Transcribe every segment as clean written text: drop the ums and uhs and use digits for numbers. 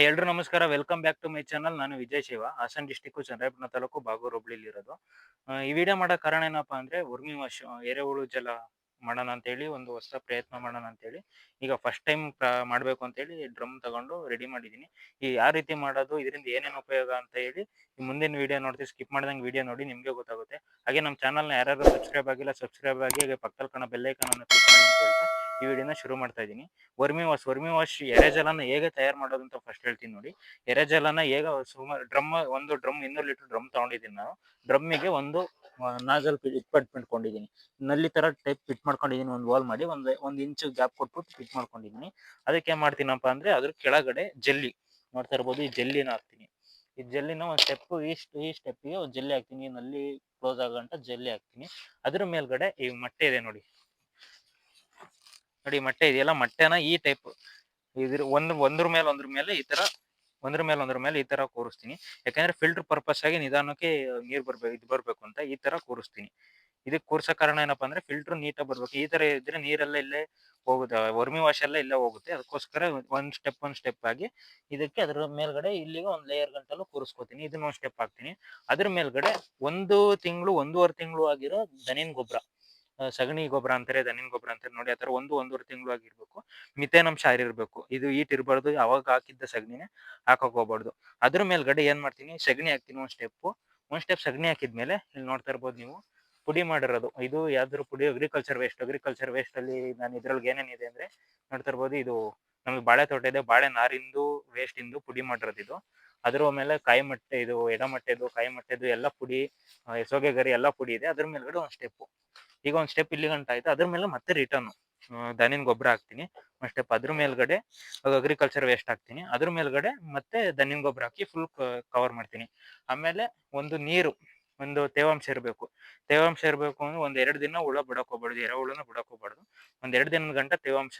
ಎಲ್ರು ನಮಸ್ಕಾರ. Welcome back to my channel. ನಾನು ವಿಜಯ್ ಶಿವ, ಹಾಸನ್ ಡಿಸ್ಟಿಕ್ ಚನ್ನರಾಯಪಟ್ಟಣ ತಾಲೂಕು ಬಾಗೂರು ಹೋಬಳಿಲಿ ಇರೋದು. ಈ ವಿಡಿಯೋ ಮಾಡೋ ಕಾರಣ ಏನಪ್ಪಾ ಅಂದ್ರೆ ವರ್ಮಿ ವಾಶ್ ಎರೆಹುಳು ಜಲ ಮಾಡೋಣ ಅಂತೇಳಿ ಒಂದು ಹೊಸ ಪ್ರಯತ್ನ ಮಾಡೋಣ ಅಂತೇಳಿ ಈಗ ಫಸ್ಟ್ ಟೈಮ್ ಮಾಡಬೇಕು ಅಂತೇಳಿ ಡ್ರಮ್ ತಗೊಂಡು ರೆಡಿ ಮಾಡಿದ್ದೀನಿ. ಈ ಯಾವ ರೀತಿ ಮಾಡೋದು, ಇದರಿಂದ ಏನೇನು ಉಪಯೋಗ ಅಂತ ಹೇಳಿ ಈ ಮುಂದಿನ ವಿಡಿಯೋ ನೋಡ್ತೀವಿ. ಸ್ಕಿಪ್ ಮಾಡ್ದಂಗೆ ವಿಡಿಯೋ ನೋಡಿ, ನಿಮಗೆ ಗೊತ್ತಾಗುತ್ತೆ. ಹಾಗೆ ನಮ್ಮ ಚಾನಲ್ನ ಯಾರ್ಯಾರು ಸಬ್ಸ್ಕ್ರೈಬ್ ಆಗಿಲ್ಲ ಸಬ್ಸ್ಕ್ರೈಬ್ ಆಗಿ, ಹಾಗೆ ಪಕ್ಕದಲ್ಲಿ ಕಾಣೋ ಬೆಲ್ ಐಕಾನ್ ಅನ್ನು ಕ್ಲಿಕ್ ಮಾಡಿ ಅಂತ ಹೇಳ್ತಾ ಈ ವಿಡಿಯೋನ ಶುರು ಮಾಡ್ತಾ ಇದ್ದೀನಿ. ವರ್ಮಿ ವಾಶ್ ಎರೆಜಲನ ಹೇಗೆ ತಯಾರು ಮಾಡೋದು ಅಂತ ಫಸ್ಟ್ ಹೇಳ್ತೀನಿ ನೋಡಿ. ಎರೆಜಲನ ಹೇಗೆ ಸುಮಾರು ಒಂದು ಡ್ರಮ್ 200 ಲೀಟರ್ ಡ್ರಮ್ ತಗೊಂಡಿದ್ದೀನಿ ನಾನು. ಡ್ರಮ್ಮಿಗೆ ಒಂದು ನಾಜಲ್ ಇಟ್ಕೊಂಡಿದ್ದೀನಿ. ನಲ್ಲಿ ತರ ಟೈಪ್ ಫಿಟ್ ಮಾಡ್ಕೊಂಡಿದ್ದೀನಿ. ಒಂದು ವಾಲ್ ಮಾಡಿ ಒಂದು ಇಂಚು ಗ್ಯಾಪ್ ಕೊಟ್ಬಿಟ್ಟು ಫಿಟ್ ಮಾಡ್ಕೊಂಡಿದ್ದೀನಿ. ಅದಕ್ಕೆ ಏನ್ ಮಾಡ್ತೀನಪ್ಪ ಅಂದ್ರೆ ಅದ್ರ ಕೆಳಗಡೆ ಜೆಲ್ಲಿ ನೋಡ್ತಾ ಇರ್ಬೋದು, ಈ ಜೆಲ್ಲಿನ ಹಾಕ್ತೀನಿ. ಈ ಜೆಲ್ಲಿನ ಒಂದು ಸ್ಟೆಪ್ ಈ ಸ್ಟೆಪ್ಗೆ ಒಂದು ಜೆಲ್ಲಿ ಹಾಕ್ತೀನಿ. ನಲ್ಲಿ ಕ್ಲೋಸ್ ಆಗಂಟ ಜೆಲ್ಲಿ ಹಾಕ್ತೀನಿ. ಅದ್ರ ಮೇಲ್ಗಡೆ ಈ ಮೊಟ್ಟೆ ಇದೆ ನೋಡಿ, ಮೊಟ್ಟೆ ಇದೆಯಲ್ಲ, ಮೊಟ್ಟೆನ ಈ ಟೈಪ್ ಇದ್ರ ಒಂದ್ರ ಮೇಲೆ ಈ ತರ ಕೂರಿಸ್ತೀನಿ. ಯಾಕಂದ್ರೆ ಫಿಲ್ಟರ್ ಪರ್ಪಸ್ ಆಗಿ ನಿಧಾನಕ್ಕೆ ನೀರ್ ಬರ್ಬೇಕು ಅಂತ ಈ ತರ ಕೂರಿಸ್ತೀನಿ. ಇದಕ್ಕೆ ಕೂರ್ಸೋ ಕಾರಣ ಏನಪ್ಪಾ ಅಂದ್ರೆ ಫಿಲ್ಟರ್ ನೀಟಾಗಿ ಬರ್ಬೇಕು. ಈ ತರ ಇದ್ರೆ ನೀರೆಲ್ಲ ಇಲ್ಲೇ ಹೋಗುತ್ತೆ, ವರ್ಮಿ ವಾಶ್ ಎಲ್ಲ ಇಲ್ಲೇ ಹೋಗುತ್ತೆ. ಅದಕ್ಕೋಸ್ಕರ ಒಂದ್ ಸ್ಟೆಪ್ ಆಗಿ ಇದಕ್ಕೆ ಅದ್ರ ಮೇಲ್ಗಡೆ ಇಲ್ಲಿಗೆ ಒಂದ್ ಲೇಯರ್ ಗಂಟಲು ಕೂರಿಸ್ಕೊತೀನಿ. ಇದನ್ನ ಒಂದ್ ಸ್ಟೆಪ್ ಹಾಕ್ತೀನಿ. ಅದ್ರ ಮೇಲ್ಗಡೆ 1.5 ತಿಂಗಳು ಆಗಿರೋ ದನಿನ್ ಗೊಬ್ಬರ, ಸಗಣಿ ಗೊಬ್ಬರ ಅಂತಾರೆ, ದನಿನ್ ಗೊಬ್ಬರ ಅಂತಾರೆ ನೋಡಿ. ಆ ತರ 1-1.5 ತಿಂಗಳು ಆಗಿರ್ಬೇಕು. ಮಿಥೇನ್ ಅಂಶ ಇರಬೇಕು. ಇದು ಈಟ್ ಇರಬಾರ್ದು. ಅವಾಗ ಹಾಕಿದ್ದ ಸಗಣಿನೇ ಹಾಕಕ್ ಹೋಗ್ಬಾರ್ದು. ಅದ್ರ ಮೇಲ್ಗಡೆ ಏನ್ ಮಾಡ್ತೀನಿ, ಸಗಣಿ ಹಾಕ್ತೀನಿ. ಒಂದ್ ಸ್ಟೆಪ್ ಸಗಣಿ ಹಾಕಿದ್ಮೇಲೆ ಇಲ್ಲಿ ನೋಡ್ತಾ ಇರ್ಬೋದು ನೀವು, ಪುಡಿ ಮಾಡಿರೋದು. ಇದು ಯಾವ್ದ್ರ ಪುಡಿ? ಅಗ್ರಿಕಲ್ಚರ್ ವೇಸ್ಟ್ ಅಲ್ಲಿ ನಾನು ಇದ್ರೊಳಗೆ ಏನೇನಿದೆ ಅಂದ್ರೆ ನೋಡ್ತಾ ಇರ್ಬೋದು. ಇದು ನಮ್ಗೆ ಬಾಳೆ ತೋಟ ಇದೆ, ಬಾಳೆ ನಾರಿಂದು ವೇಸ್ಟ್ ಇಂದು ಪುಡಿ ಮಾಡಿರೋದು ಇದು. ಅದ್ರ ಮೇಲೆ ಕಾಯಿ ಮಟ್ಟೆ, ಇದು ಕಾಯಿ ಮಟ್ಟೆದು ಎಲ್ಲ ಪುಡಿ, ಸೋಗೆ ಗರಿ ಎಲ್ಲ ಪುಡಿ ಇದೆ. ಅದ್ರ ಮೇಲ್ಗಡೆ ಒಂದ್ ಸ್ಟೆಪ್, ಈಗ ಒಂದ್ ಸ್ಟೆಪ್ ಇಲ್ಲಿ ಗಂಟ ಆಯ್ತು. ಅದ್ರ ಮೇಲೆ ಮತ್ತೆ ರಿಟರ್ನ್ ದನಿನ್ ಗೊಬ್ಬರ ಹಾಕ್ತೀನಿ. ಒಂದ್ ಸ್ಟೆಪ್ ಅದ್ರ ಮೇಲ್ಗಡೆ ಅಗ್ರಿಕಲ್ಚರ್ ವೇಸ್ಟ್ ಹಾಕ್ತೀನಿ. ಅದ್ರ ಮೇಲ್ಗಡೆ ಮತ್ತೆ ದನಿನ್ ಗೊಬ್ಬರ ಹಾಕಿ ಫುಲ್ ಕವರ್ ಮಾಡ್ತೀನಿ. ಆಮೇಲೆ ಒಂದು ತೇವಾಂಶ ಇರಬೇಕು. ಅಂದ್ರೆ ಒಂದ್ 2 ದಿನ ಹುಳ ಬಿಡಕ್ ಹೋಗ್ಬಾರ್ದು, ಎರೆಹುಳನ ಬಿಡಕ್ ಹೋಗ್ಬಾರ್ದು. ಒಂದ್ 2 ದಿನದ ಗಂಟ ತೇವಾಂಶ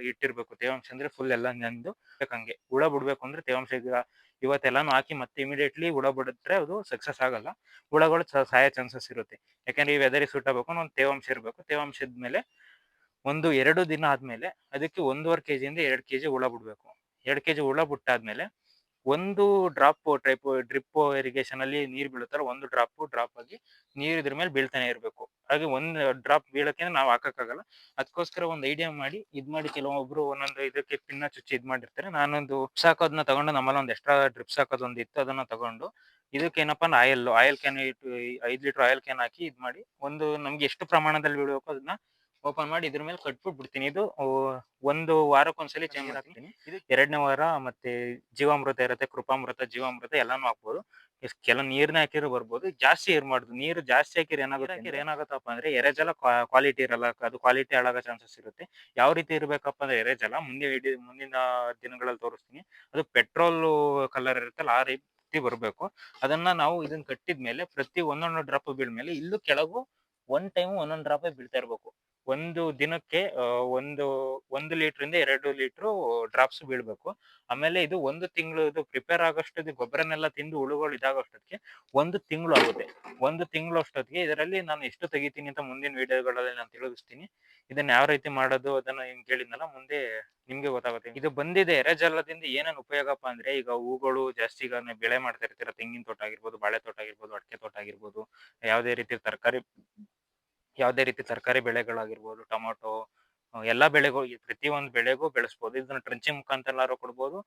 ಇಟ್ಟಿರ್ಬೇಕು. ತೇವಾಂಶ ಅಂದ್ರೆ ಫುಲ್ ಎಲ್ಲ ನೆಂದು ಹಂಗೆ ಹುಳ ಬಿಡ್ಬೇಕು. ಅಂದ್ರೆ ತೇವಾಂಶ ಇವತ್ತೆಲ್ಲಾನು ಹಾಕಿ ಮತ್ತೆ ಇಮಿಡಿಯೇಟ್ಲಿ ಹುಳ ಬಿಡಿದ್ರೆ ಅದು ಸಕ್ಸಸ್ ಆಗಲ್ಲ. ಹುಳಗಳು ಸಾಯೋ ಚಾನ್ಸಸ್ ಇರುತ್ತೆ. ಯಾಕಂದ್ರೆ ಈ ವೆದರಿಗೆ ಸೂಟ್ ಆಗಬೇಕು, ಒಂದು ತೇವಾಂಶ ಇರಬೇಕು. ತೇವಾಂಶದ ಮೇಲೆ 1-2 ದಿನ ಆದ್ಮೇಲೆ ಅದಕ್ಕೆ 1.5 ಕೆಜಿಯಿಂದ 2 ಕೆಜಿ ಹುಳ ಬಿಡ್ಬೇಕು. 2 ಕೆಜಿ ಹುಳ ಬಿಟ್ಟಾದ್ಮೇಲೆ ಒಂದು ಡ್ರಿಪ್ ಇರಿಗೇಷನ್ ಅಲ್ಲಿ ನೀರ್ ಬೀಳುತ್ತಲ್ಲ, ಒಂದು ಡ್ರಾಪ್ ಆಗಿ ನೀರ್ ಇದ್ರ ಮೇಲೆ ಬೀಳ್ತಾನೆ ಇರ್ಬೇಕು. ಹಾಗೆ ಒಂದ್ ಡ್ರಾಪ್ ಬೀಳಕ್ಕೆ ನಾವು ಹಾಕಕ್ಕಾಗಲ್ಲ. ಅದಕ್ಕೋಸ್ಕರ ಒಂದು ಐಡಿಯಾ ಮಾಡಿ ಕೆಲವೊಬ್ರು ಒಂದೊಂದು ಇದಕ್ಕೆ ಪಿನ್ನ ಚುಚ್ಚಿ ಮಾಡಿರ್ತಾರೆ. ನಾನೊಂದು ಡ್ರಿಪ್ಸ್ ಹಾಕೋದನ್ನ ತಗೊಂಡು, ನಮ್ಮಲ್ಲಿ ಒಂದು ಎಕ್ಸ್ಟ್ರಾ ಡ್ರಿಪ್ಸ್ ಹಾಕೋದು ಒಂದು ಇತ್ತು, ಅದನ್ನ ತಗೊಂಡು ಇದಕ್ಕೆ ಏನಪ್ಪಾ ಆಯಿಲ್ ಕ್ಯಾನ್ ಇಟ್ಟು 5 ಲೀಟರ್ ಆಯಿಲ್ ಕ್ಯಾನ್ ಹಾಕಿ ಮಾಡಿ ನಮ್ಗೆ ಎಷ್ಟು ಪ್ರಮಾಣದಲ್ಲಿ ಬೀಳಬೇಕು ಅದನ್ನ ಓಪನ್ ಮಾಡಿ ಇದ್ರ ಮೇಲೆ ಕಟ್ಬಿಟ್ಟು ಬಿಡ್ತೀನಿ. ಇದು ಒಂದು ವಾರಕ್ಕೊಂದ್ಸಲಿ ಚೇಂಜ್ ಮಾಡ್ತೀನಿ. ಇದು 2ನೇ ವಾರ ಮತ್ತೆ ಜೀವಾಮೃತ ಇರುತ್ತೆ, ಕೃಪಾಮೃತ, ಜೀವಾಮೃತ ಎಲ್ಲಾನು ಹಾಕ್ಬೋದು. ಕೆಲವು ನೀರ್ನ ಹಾಕಿರೋ ಬರ್ಬೋದು. ಜಾಸ್ತಿ ಇರ್ಬಾರ್ದು. ನೀರು ಜಾಸ್ತಿ ಹಾಕಿದ್ರೆ ಏನಾಗುತ್ತಪ್ಪ ಅಂದ್ರೆ ಎರೆಜಲ ಕ್ವಾಲಿಟಿ ಇರಲ್ಲ, ಅದು ಕ್ವಾಲಿಟಿ ಹಾಳಾಗೋ ಚಾನ್ಸಸ್ ಇರುತ್ತೆ. ಯಾವ ರೀತಿ ಇರ್ಬೇಕಪ್ಪ ಅಂದ್ರೆ ಎರೆಜಲ ಮುಂದಿನ ದಿನಗಳಲ್ಲಿ ತೋರಿಸ್ತೀನಿ. ಅದು ಪೆಟ್ರೋಲ್ ಕಲರ್ ಇರುತ್ತಲ್ಲ, ಆ ರೀತಿ ಬರ್ಬೇಕು. ಅದನ್ನ ನಾವು ಇದನ್ನ ಕಟ್ಟಿದ್ಮೇಲೆ ಪ್ರತಿ ಒಂದೊಂದು ಡ್ರಾಪ್ ಬೀಳ್ಮೇಲೆ ಇಲ್ಲೂ ಕೆಳಗು ಒಂದೊಂದು ಡ್ರಾಪ್ ಬೀಳ್ತಾ ಇರ್ಬೇಕು. ಒಂದು ದಿನಕ್ಕೆ ಒಂದು ಲೀಟರ್ 2 ಲೀಟರ್ ಡ್ರಾಪ್ಸ್ ಬೀಳ್ಬೇಕು. ಆಮೇಲೆ ಇದು 1 ತಿಂಗಳು ಇದು ಪ್ರಿಪೇರ್ ಆಗೋಷ್ಟು ಗೊಬ್ಬರನೆಲ್ಲ ತಿಂದು ಹುಳುಗಳು ಇದಾಗೋಷ್ಟೊತ್ತಿಗೆ 1 ತಿಂಗಳು ಆಗುತ್ತೆ. 1 ತಿಂಗಳು ಅಷ್ಟೊತ್ತಿಗೆ ಇದರಲ್ಲಿ ನಾನು ಎಷ್ಟು ತೆಗಿತೀನಿ ಅಂತ ಮುಂದಿನ ವಿಡಿಯೋಗಳಲ್ಲಿ ನಾನು ತಿಳಿಸ್ತೀನಿ. ಇದನ್ನ ಯಾವ ರೀತಿ ಮಾಡೋದು ಅದನ್ನ ಹಿಂಗ್ ಕೇಳಿದ್ನಲ್ಲ, ಮುಂದೆ ನಿಮ್ಗೆ ಗೊತ್ತಾಗುತ್ತೆ. ಇದು ಬಂದಿದೆ ಎರೆಜಲದಿಂದ ಏನೇನು ಉಪಯೋಗಪ್ಪ ಅಂದ್ರೆ, ಈಗ ಹೂಗಳು ಜಾಸ್ತಿ, ಈಗ ಬೆಳೆ ಮಾಡ್ತಾ ಇರ್ತೀರ, ತೆಂಗಿನ ತೋಟ ಆಗಿರ್ಬೋದು, ಬಾಳೆ ತೋಟ ಆಗಿರ್ಬೋದು, ಅಡಿಕೆ ತೋಟ ಆಗಿರ್ಬೋದು, ಯಾವುದೇ ರೀತಿ ತರಕಾರಿ ಬೆಳೆಗಳಾಗಿರ್ಬೋದು, ಟೊಮೊಟೊ, ಎಲ್ಲಾ ಬೆಳೆಗಳು, ಪ್ರತಿಯೊಂದು ಬೆಳೆಗೂ ಬೆಳೆಸ್ಬೋದು. ಇದನ್ನ ಟ್ರಂಚಿಂಗ್ ಮುಖಾಂತರ ಕೊಡ್ಬೋದು.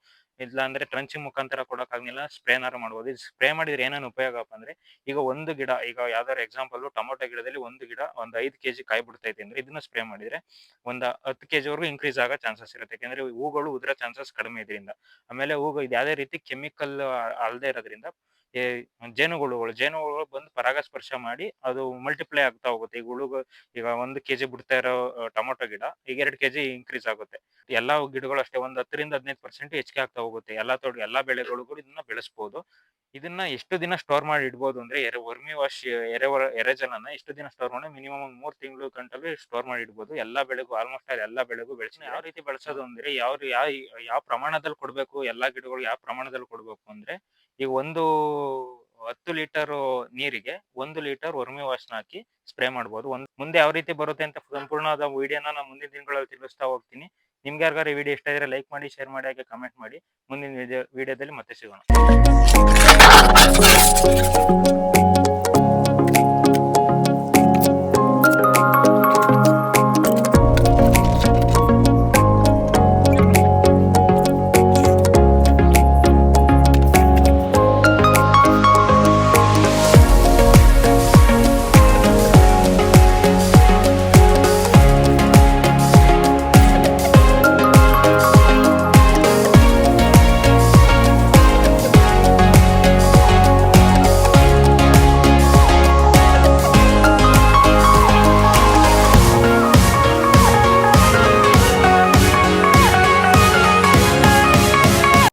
ಇಲ್ಲ ಅಂದ್ರೆ ಟ್ರಂಚಿಂಗ್ ಮುಖಾಂತರ ಕೊಡಕ್ಕಾಗಿಲ್ಲ, ಸ್ಪ್ರೇನಾರು ಮಾಡ್ಬೋದು. ಇದು ಸ್ಪ್ರೇ ಮಾಡಿದ್ರೆ ಏನೇನು ಉಪಯೋಗಪ್ಪ ಅಂದ್ರೆ, ಈಗ ಒಂದು ಗಿಡ, ಈಗ ಯಾವ್ದಾದ್ರು ಎಕ್ಸಾಂಪಲ್ ಟೊಮೊಟೊ ಗಿಡದಲ್ಲಿ ಒಂದು ಗಿಡ ಒಂದು 5 ಕೆಜಿ ಕಾಯಿ ಬಿಡ್ತೈತೆ ಅಂದ್ರೆ ಇದನ್ನ ಸ್ಪ್ರೇ ಮಾಡಿದ್ರೆ ಒಂದು 10 ಕೆಜಿ ವರೆಗೂ ಇನ್ಕ್ರೀಸ್ ಆಗೋ ಚಾನ್ಸಸ್ ಇರುತ್ತೆ. ಯಾಕಂದ್ರೆ ಹೂಗಳು ಉದುರೋ ಚಾನ್ಸಸ್ ಕಡಿಮೆ ಇದರಿಂದ. ಆಮೇಲೆ ಇದು ಯಾವುದೇ ರೀತಿ ಕೆಮಿಕಲ್ ಅಲ್ಲದೆ ಇರೋದ್ರಿಂದ ಈ ಜೇನುಗಳು ಬಂದು ಪರಾಗಸ್ಪರ್ಶ ಮಾಡಿ ಅದು ಮಲ್ಟಿಪ್ಲೈ ಆಗ್ತಾ ಹೋಗುತ್ತೆ. ಈಗ 1 ಕೆಜಿ ಬಿಡ್ತಾ ಇರೋ ಟೊಮೊಟೊ ಗಿಡ ಈಗ 2 ಕೆಜಿ ಇನ್ಕ್ರೀಸ್ ಆಗುತ್ತೆ. ಎಲ್ಲಾ ಗಿಡಗಳು ಅಷ್ಟೇ, ಒಂದು 10-15% ಹೆಚ್ಚಿಗೆ ಆಗ್ತಾ ಹೋಗುತ್ತೆ. ಎಲ್ಲಾ ಬೆಳೆಗಳಿಗೂ ಇದನ್ನ ಬೆಳೆಸಬಹುದು. ಇದನ್ನ ಎಷ್ಟು ದಿನ ಸ್ಟೋರ್ ಮಾಡಿ ಇಡ್ಬೋದು ಅಂದ್ರೆ, ವರ್ಮಿ ವಾಶ್ ಎರೆಜಲನ ಎಷ್ಟು ದಿನ ಸ್ಟೋರ್ ಮಾಡಿ, ಮಿನಿಮಮ್ 3 ತಿಂಗಳು ಗಂಟಲು ಸ್ಟೋರ್ ಮಾಡಿ ಇಡ್ಬೋದು. ಎಲ್ಲಾ ಬೆಳೆಗೂ, ಆಲ್ಮೋಸ್ಟ್ ಎಲ್ಲಾ ಬೆಳೆಗೂ ಬೆಳೆಸಿ. ಯಾವ ರೀತಿ ಬಳಸೋದು ಅಂದ್ರೆ, ಯಾವ ಪ್ರಮಾಣದಲ್ಲಿ ಕೊಡ್ಬೇಕು, ಎಲ್ಲಾ ಗಿಡಗಳು ಯಾವ ಪ್ರಮಾಣದಲ್ಲಿ ಕೊಡ್ಬೇಕು ಅಂದ್ರೆ, ಈಗ 10 ಲೀಟರ್ ನೀರಿಗೆ 1 ಲೀಟರ್ ವರ್ಮಿ ವಾಶ್ನ ಹಾಕಿ ಸ್ಪ್ರೇ ಮಾಡ್ಬೋದು. ಮುಂದೆ ಯಾವ ರೀತಿ ಬರುತ್ತೆ ಅಂತ ಸಂಪೂರ್ಣವಾದ ವಿಡಿಯೋನ ನಾನು ಮುಂದಿನ ದಿನಗಳಲ್ಲಿ ತಿಳಿಸ್ತಾ ಹೋಗ್ತೀನಿ. ನಿಮ್ಗೆ ಯಾರಿಗಾರು ಈ ವಿಡಿಯೋ ಇಷ್ಟ ಇದ್ರೆ ಲೈಕ್ ಮಾಡಿ, ಶೇರ್ ಮಾಡಿ, ಹಾಗೆ ಕಮೆಂಟ್ ಮಾಡಿ. ಮುಂದಿನ ವಿಡಿಯೋದಲ್ಲಿ ಮತ್ತೆ ಸಿಗೋಣ.